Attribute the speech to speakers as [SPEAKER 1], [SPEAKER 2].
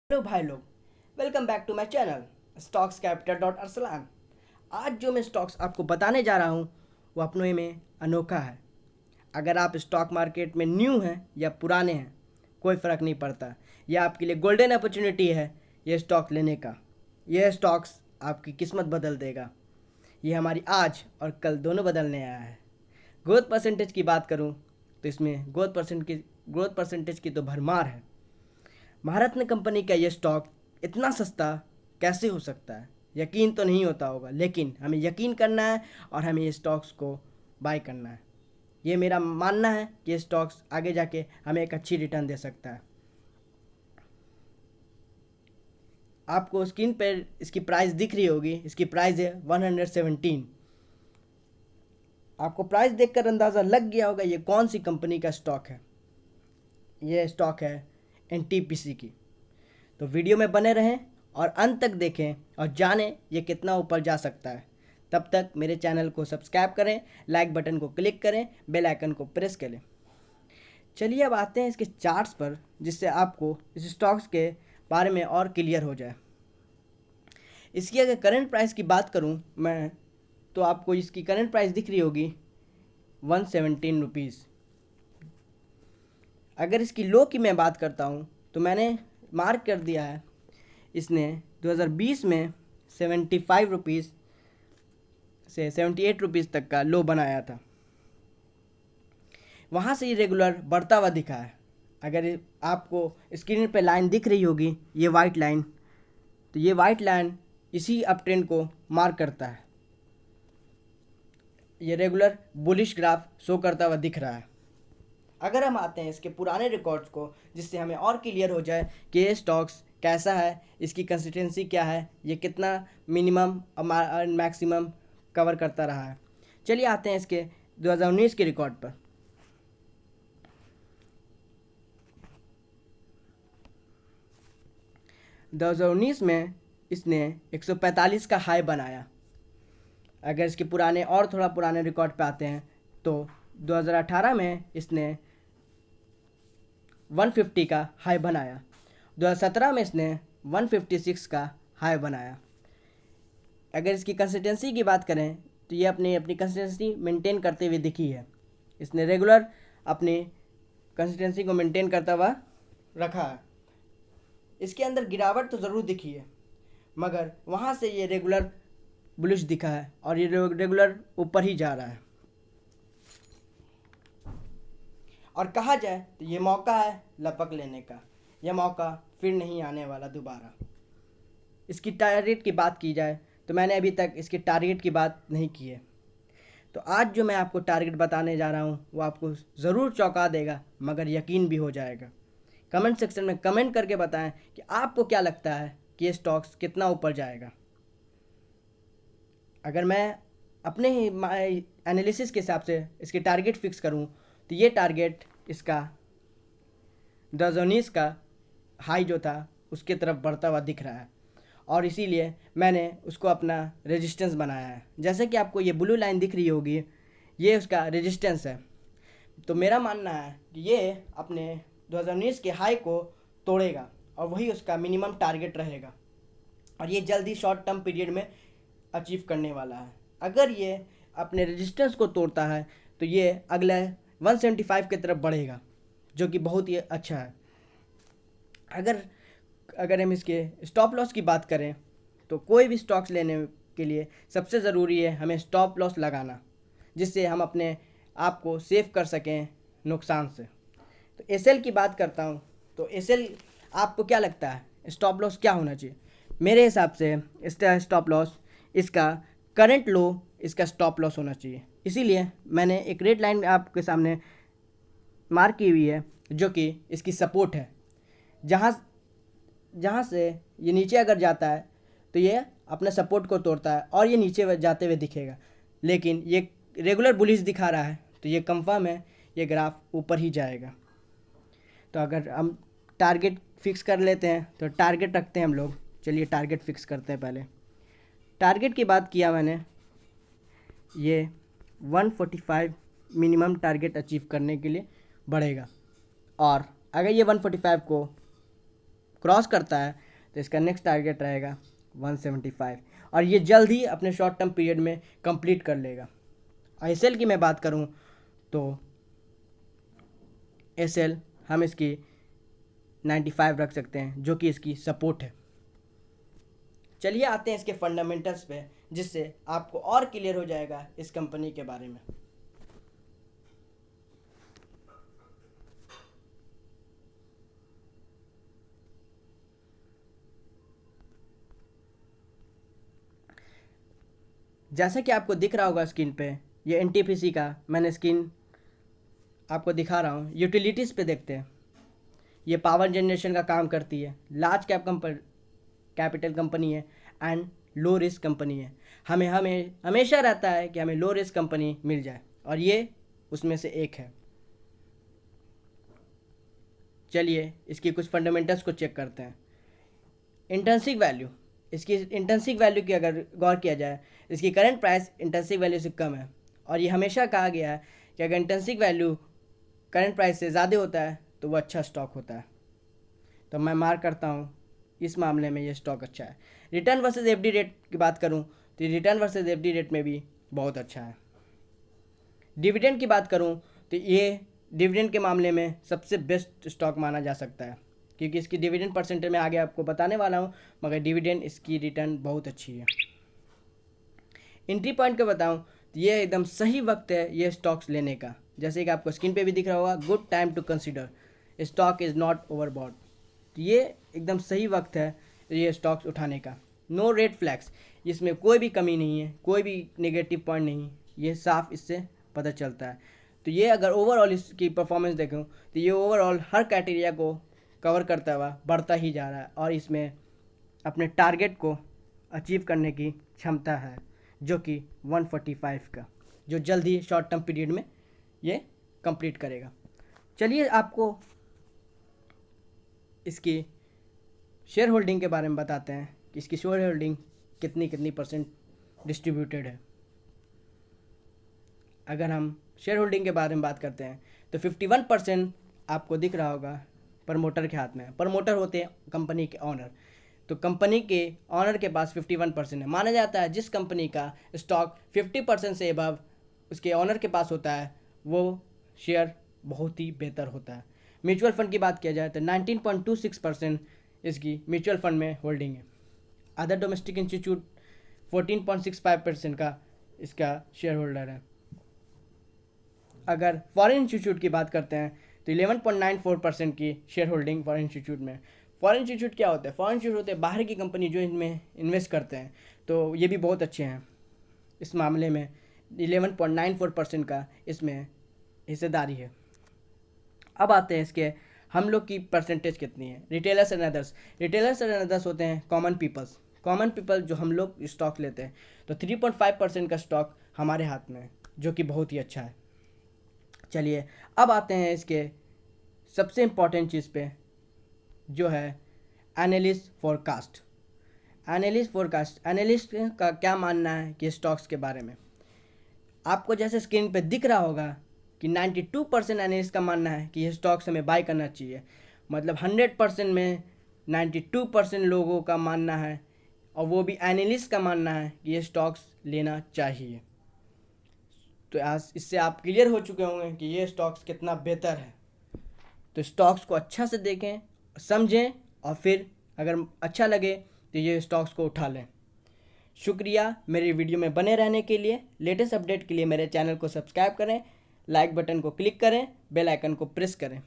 [SPEAKER 1] Hello भाई लोग, welcome back to my channel stocks capital dot Arsalan. आज जो मैं स्टॉक्स आपको बताने जा रहा हूँ वो अपने में अनोखा है। अगर आप स्टॉक मार्केट में न्यू हैं या पुराने हैं, कोई फ़र्क नहीं पड़ता। यह आपके लिए गोल्डन अपॉर्चुनिटी है ये स्टॉक लेने का। यह स्टॉक्स आपकी किस्मत बदल देगा। ये हमारी आज और कल दोनों बदलने आया है। ग्रोथ परसेंटेज की बात करूँ तो इसमें ग्रोथ परसेंटेज की तो भरमार है। भारत ने कंपनी का ये स्टॉक इतना सस्ता कैसे हो सकता है? यकीन तो नहीं होता होगा, लेकिन हमें यकीन करना है और हमें ये स्टॉक्स को बाय करना है। ये मेरा मानना है कि ये स्टॉक्स आगे जाके हमें एक अच्छी रिटर्न दे सकता है। आपको स्क्रीन पर इसकी प्राइस दिख रही होगी। इसकी प्राइस है 117। आपको प्राइस देखकर अंदाज़ा लग गया होगा ये कौन सी कंपनी का स्टॉक है। ये स्टॉक है एनटीपीसी की। तो वीडियो में बने रहें और अंत तक देखें और जानें ये कितना ऊपर जा सकता है। तब तक मेरे चैनल को सब्सक्राइब करें, लाइक बटन को क्लिक करें, बेल आइकन को प्रेस करें। चलिए अब आते हैं इसके चार्ट्स पर, जिससे आपको इस स्टॉक्स के बारे में और क्लियर हो जाए। इसकी अगर करंट प्राइस की बात करूं मैं, तो आपको इसकी करंट प्राइस दिख रही होगी 117 रुपीज़। अगर इसकी लो की मैं बात करता हूं तो मैंने मार्क कर दिया है, इसने 2020 में 75 रुपीज़ से 78 रुपीज़ तक का लो बनाया था। वहाँ से ये रेगुलर बढ़ता हुआ दिखा है। अगर आपको स्क्रीन पे लाइन दिख रही होगी, ये वाइट लाइन, तो ये वाइट लाइन इसी अप ट्रेंड को मार्क करता है। ये रेगुलर बुलिश ग्राफ शो करता हुआ दिख रहा है। अगर हम आते हैं इसके पुराने रिकॉर्ड्स को, जिससे हमें और क्लियर हो जाए कि ये स्टॉक्स कैसा है, इसकी कंसिस्टेंसी क्या है, ये कितना मिनिमम और मैक्सिमम कवर करता रहा है। चलिए आते हैं इसके 2019 के रिकॉर्ड पर। दो हज़ार उन्नीस में इसने 145 का हाई बनाया। अगर इसके पुराने और थोड़ा पुराने रिकॉर्ड पे आते हैं तो 2018 में इसने 150 का हाई बनाया। 2017 में इसने 156 का हाई बनाया। अगर इसकी कंसिस्टेंसी की बात करें तो ये अपनी अपनी कंसिस्टेंसी मेंटेन करते हुए दिखी है। इसने रेगुलर अपनी कंसिस्टेंसी को मेंटेन करता हुआ रखा है। इसके अंदर गिरावट तो ज़रूर दिखी है, मगर वहाँ से ये रेगुलर बुलिश दिखा है और ये रेगुलर ऊपर ही जा रहा है। और कहा जाए तो ये मौका है लपक लेने का। यह मौका फिर नहीं आने वाला दोबारा। इसकी टारगेट की बात की जाए तो मैंने अभी तक इसके टारगेट की बात नहीं की है। तो आज जो मैं आपको टारगेट बताने जा रहा हूँ वो आपको ज़रूर चौंका देगा, मगर यकीन भी हो जाएगा। कमेंट सेक्शन में कमेंट करके बताएं कि आपको क्या लगता है कि ये स्टॉक्स कितना ऊपर जाएगा। अगर मैं अपने ही एनालिसिस के हिसाब से इसके टारगेट फिक्स करूं तो ये टारगेट इसका 2019 का हाई जो था उसके तरफ बढ़ता हुआ दिख रहा है, और इसीलिए मैंने उसको अपना रेजिस्टेंस बनाया है। जैसे कि आपको ये ब्लू लाइन दिख रही होगी, ये उसका रेजिस्टेंस है। तो मेरा मानना है कि ये अपने 2019 के हाई को तोड़ेगा और वही उसका मिनिमम टारगेट रहेगा, और ये जल्दी शॉर्ट टर्म पीरियड में अचीव करने वाला है। अगर ये अपने रेजिस्टेंस को तोड़ता है तो ये अगले 175 की तरफ बढ़ेगा, जो कि बहुत ही अच्छा है। अगर हम इसके स्टॉप लॉस की बात करें तो कोई भी स्टॉक्स लेने के लिए सबसे ज़रूरी है हमें स्टॉप लॉस लगाना, जिससे हम अपने आप को सेव कर सकें नुकसान से। तो एसएल की बात करता हूँ तो एसएल, आपको क्या लगता है स्टॉप लॉस क्या होना चाहिए? मेरे हिसाब से इसका स्टॉप लॉस, इसका करंट लो इसका स्टॉप लॉस होना चाहिए। इसीलिए मैंने एक रेड लाइन आपके सामने मार्क की हुई है, जो कि इसकी सपोर्ट है। जहाँ जहाँ से ये नीचे अगर जाता है तो ये अपने सपोर्ट को तोड़ता है और ये नीचे जाते हुए दिखेगा, लेकिन ये रेगुलर बुलिश दिखा रहा है तो ये कंफर्म है ये ग्राफ ऊपर ही जाएगा। तो अगर हम टारगेट फिक्स कर लेते हैं तो टारगेट रखते हैं हम लोग। चलिए टारगेट फिक्स करते हैं। पहले टारगेट की बात किया मैंने, ये 145 मिनिमम टारगेट अचीव करने के लिए बढ़ेगा, और अगर ये 145 को क्रॉस करता है तो इसका नेक्स्ट टारगेट रहेगा 175 और ये जल्द ही अपने शॉर्ट टर्म पीरियड में कंप्लीट कर लेगा। एसएल की मैं बात करूं तो एसएल हम इसकी 95 रख सकते हैं जो कि इसकी सपोर्ट है। चलिए आते हैं इसके फंडामेंटल्स पे, जिससे आपको और क्लियर हो जाएगा इस कंपनी के बारे में। जैसा कि आपको दिख रहा होगा स्क्रीन पे, ये एनटीपीसी का मैंने स्क्रीन आपको दिखा रहा हूँ। यूटिलिटीज़ पे देखते हैं, ये पावर जनरेशन का काम करती है, लार्ज कैपिटल कंपनी है एंड लो रिस्क कंपनी है। हमें हमेशा रहता है कि हमें लो रिस्क कंपनी मिल जाए और ये उसमें से एक है। चलिए इसकी कुछ फंडामेंटल्स को चेक करते हैं। इंट्रिंसिक वैल्यू, इसकी इंट्रिंसिक वैल्यू की अगर गौर किया जाए, इसकी करंट प्राइस इंट्रिंसिक वैल्यू से कम है और ये हमेशा कहा गया है कि अगर इंट्रिंसिक वैल्यू करंट प्राइस से ज़्यादा होता है तो वो अच्छा स्टॉक होता है। तो मैं मार्क करता हूँ इस मामले में ये स्टॉक अच्छा है। रिटर्न वर्सेस एफडी रेट की बात करूँ तो रिटर्न वर्सेस एफडी रेट में भी बहुत अच्छा है। डिविडेंड की बात करूँ तो ये डिविडेंड के मामले में सबसे बेस्ट स्टॉक माना जा सकता है, क्योंकि इसकी डिविडेंड परसेंटेज में आगे आपको बताने वाला हूँ, मगर डिविडेंड इसकी रिटर्न बहुत अच्छी है। एंट्री पॉइंट का बताऊँ तो ये एकदम सही वक्त है ये स्टॉक्स लेने का। जैसे कि आपको स्क्रीन पे भी दिख रहा होगा, good time to consider, stock is not overbought. तो ये एकदम सही वक्त है ये स्टॉक्स उठाने का। नो रेड फ्लैग्स, इसमें कोई भी कमी नहीं है, कोई भी नेगेटिव पॉइंट नहीं, ये साफ इससे पता चलता है। तो ये अगर ओवरऑल इसकी परफॉर्मेंस देखूँ तो ये ओवरऑल हर क्राइटेरिया को कवर करता हुआ बढ़ता ही जा रहा है और इसमें अपने टारगेट को अचीव करने की क्षमता है, जो कि 145 का, जो जल्द ही शॉर्ट टर्म पीरियड में ये कंप्लीट करेगा। चलिए आपको इसकी शेयर होल्डिंग के बारे में बताते हैं कि इसकी शेयर होल्डिंग कितनी परसेंट डिस्ट्रीब्यूटेड है। अगर हम शेयर होल्डिंग के बारे में बात करते हैं तो 51% आपको दिख रहा होगा प्रमोटर के हाथ में है। प्रमोटर होते हैं कंपनी के ऑनर, तो कंपनी के ऑनर के पास 51% है। माना जाता है जिस कंपनी का स्टॉक 50% से अबव उसके ऑनर के पास होता है वो शेयर बहुत ही बेहतर होता है। म्यूचुअल फंड की बात किया जाए तो 19.26% इसकी म्यूचुअल फंड में होल्डिंग है। अदर डोमेस्टिक इंस्टीट्यूट 14.65% का इसका शेयर होल्डर है। अगर फॉरेन इंस्टीट्यूट की बात करते हैं तो 11.94% की शेयर होल्डिंग फॉरेन इंस्टीट्यूट में। फॉरेन इंस्टीट्यूट क्या होता है? फॉरेन इंस्टीट्यूट होते हैं बाहर की कंपनी जो इनमें इन्वेस्ट करते हैं, तो ये भी बहुत अच्छे हैं। इस मामले में 11.94% का इसमें हिस्सेदारी है। अब आते हैं इसके हम लोग की परसेंटेज कितनी है। Retailers and others, retailers and others होते हैं कॉमन पीपल जो हम लोग स्टॉक लेते हैं, तो 3.5% का स्टॉक हमारे हाथ में है, जो कि बहुत ही अच्छा है। चलिए अब आते हैं इसके सबसे इम्पॉर्टेंट चीज़ पे, जो है एनालिस्ट फोरकास्ट। एनालिस्ट का क्या मानना है कि स्टॉक्स के बारे में। आपको जैसे स्क्रीन पे दिख रहा होगा कि 92% एनालिस्ट का मानना है कि ये स्टॉक्स हमें बाय करना चाहिए। मतलब 100% में 92% लोगों का मानना है, और वो भी एनालिस्ट का मानना है कि ये स्टॉक्स लेना चाहिए। तो आज इससे आप क्लियर हो चुके होंगे कि ये स्टॉक्स कितना बेहतर है। तो स्टॉक्स को अच्छा से देखें, समझें, और फिर अगर अच्छा लगे तो ये स्टॉक्स को उठा लें। शुक्रिया मेरी वीडियो में बने रहने के लिए। लेटेस्ट अपडेट के लिए मेरे चैनल को सब्सक्राइब करें, लाइक बटन को क्लिक करें, बेल आइकन को प्रेस करें।